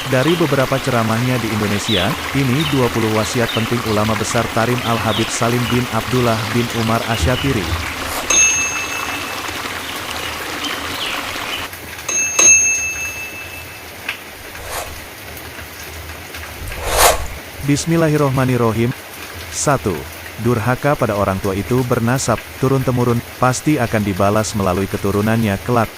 Dari beberapa ceramahnya di Indonesia, ini 20 wasiat penting ulama besar Tarim Al-Habib Salim bin Abdullah bin Umar Asyatiri. Bismillahirrohmanirrohim. 1. Durhaka pada orang tua itu bernasab, turun-temurun, pasti akan dibalas melalui keturunannya kelak.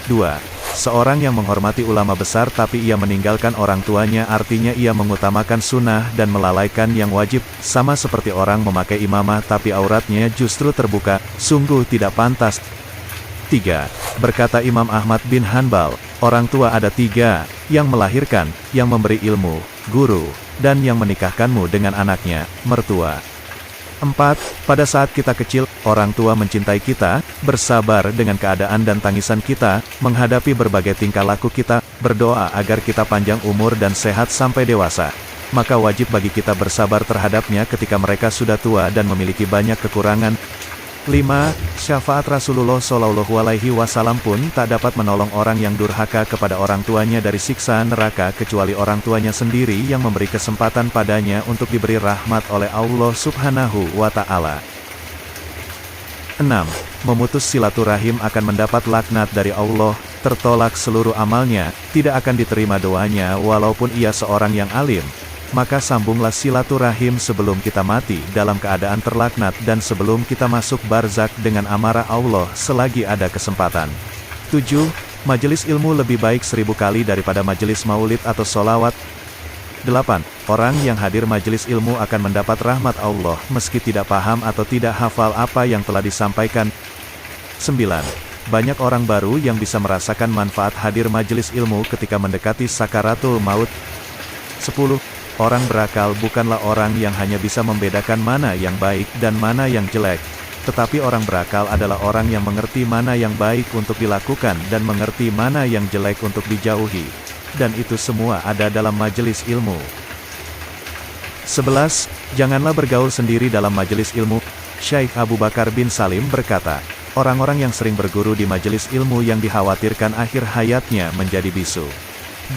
2. Seorang yang menghormati ulama besar tapi ia meninggalkan orang tuanya artinya ia mengutamakan sunnah dan melalaikan yang wajib, sama seperti orang memakai imamah tapi auratnya justru terbuka, sungguh tidak pantas. 3. Berkata Imam Ahmad bin Hanbal, orang tua ada 3, yang melahirkan, yang memberi ilmu, guru, dan yang menikahkanmu dengan anaknya, mertua. 4. Pada saat kita kecil, orang tua mencintai kita, bersabar dengan keadaan dan tangisan kita, menghadapi berbagai tingkah laku kita, berdoa agar kita panjang umur dan sehat sampai dewasa. Maka wajib bagi kita bersabar terhadapnya ketika mereka sudah tua dan memiliki banyak kekurangan. 5. Syafaat Rasulullah SAW pun tak dapat menolong orang yang durhaka kepada orang tuanya dari siksa neraka kecuali orang tuanya sendiri yang memberi kesempatan padanya untuk diberi rahmat oleh Allah Subhanahu wa Ta'ala. 6. Memutus silaturahim akan mendapat laknat dari Allah, tertolak seluruh amalnya, tidak akan diterima doanya walaupun ia seorang yang alim. Maka sambunglah silaturahim sebelum kita mati dalam keadaan terlaknat dan sebelum kita masuk barzak dengan amarah Allah selagi ada kesempatan. 7. Majelis ilmu lebih baik 1000 kali daripada majelis maulid atau solawat. 8. Orang yang hadir majelis ilmu akan mendapat rahmat Allah meski tidak paham atau tidak hafal apa yang telah disampaikan. 9. Banyak orang baru yang bisa merasakan manfaat hadir majelis ilmu ketika mendekati sakaratul maut. 10. Orang berakal bukanlah orang yang hanya bisa membedakan mana yang baik dan mana yang jelek. Tetapi orang berakal adalah orang yang mengerti mana yang baik untuk dilakukan dan mengerti mana yang jelek untuk dijauhi. Dan itu semua ada dalam majelis ilmu. 11. Janganlah bergaul sendiri dalam majelis ilmu. Syekh Abu Bakar bin Salim berkata, orang-orang yang sering berguru di majelis ilmu yang dikhawatirkan akhir hayatnya menjadi bisu.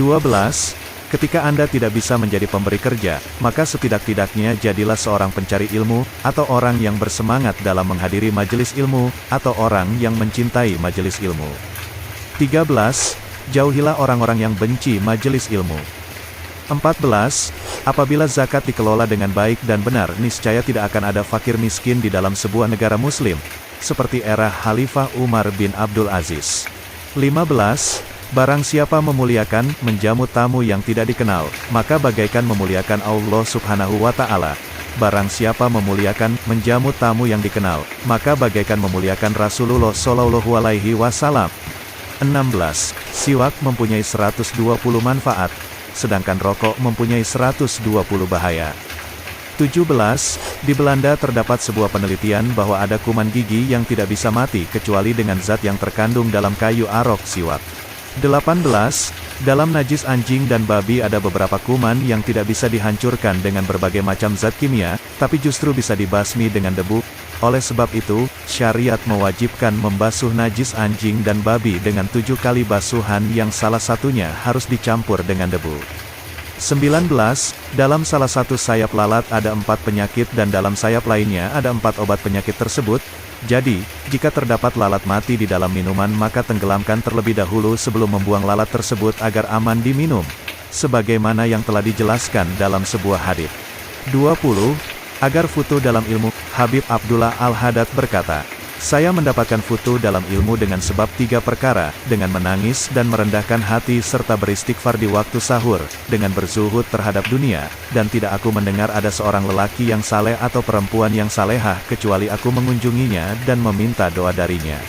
12. Ketika Anda tidak bisa menjadi pemberi kerja, maka setidak-tidaknya jadilah seorang pencari ilmu, atau orang yang bersemangat dalam menghadiri majelis ilmu, atau orang yang mencintai majelis ilmu. 13. Jauhilah orang-orang yang benci majelis ilmu. 14. Apabila zakat dikelola dengan baik dan benar, niscaya tidak akan ada fakir miskin di dalam sebuah negara muslim, seperti era Khalifah Umar bin Abdul Aziz. 15. Barang siapa memuliakan, menjamu tamu yang tidak dikenal, maka bagaikan memuliakan Allah Subhanahu wa Ta'ala. Barang siapa memuliakan, menjamu tamu yang dikenal, maka bagaikan memuliakan Rasulullah Shallallahu Alaihi Wasallam. 16. Siwak mempunyai 120 manfaat, sedangkan rokok mempunyai 120 bahaya. 17. Di Belanda terdapat sebuah penelitian bahwa ada kuman gigi yang tidak bisa mati kecuali dengan zat yang terkandung dalam kayu arok siwak. 18. Dalam najis anjing dan babi ada beberapa kuman yang tidak bisa dihancurkan dengan berbagai macam zat kimia, tapi justru bisa dibasmi dengan debu. Oleh sebab itu, syariat mewajibkan membasuh najis anjing dan babi dengan 7 kali basuhan yang salah satunya harus dicampur dengan debu. 19. Dalam salah satu sayap lalat ada 4 penyakit dan dalam sayap lainnya ada 4 obat penyakit tersebut. Jadi, jika terdapat lalat mati di dalam minuman maka tenggelamkan terlebih dahulu sebelum membuang lalat tersebut agar aman diminum. Sebagaimana yang telah dijelaskan dalam sebuah hadits. 20. Agar futuh dalam ilmu, Habib Abdullah Al-Haddad berkata, saya mendapatkan futuh dalam ilmu dengan sebab 3 perkara, dengan menangis dan merendahkan hati serta beristighfar di waktu sahur, dengan berzuhud terhadap dunia, dan tidak aku mendengar ada seorang lelaki yang saleh atau perempuan yang salehah kecuali aku mengunjunginya dan meminta doa darinya.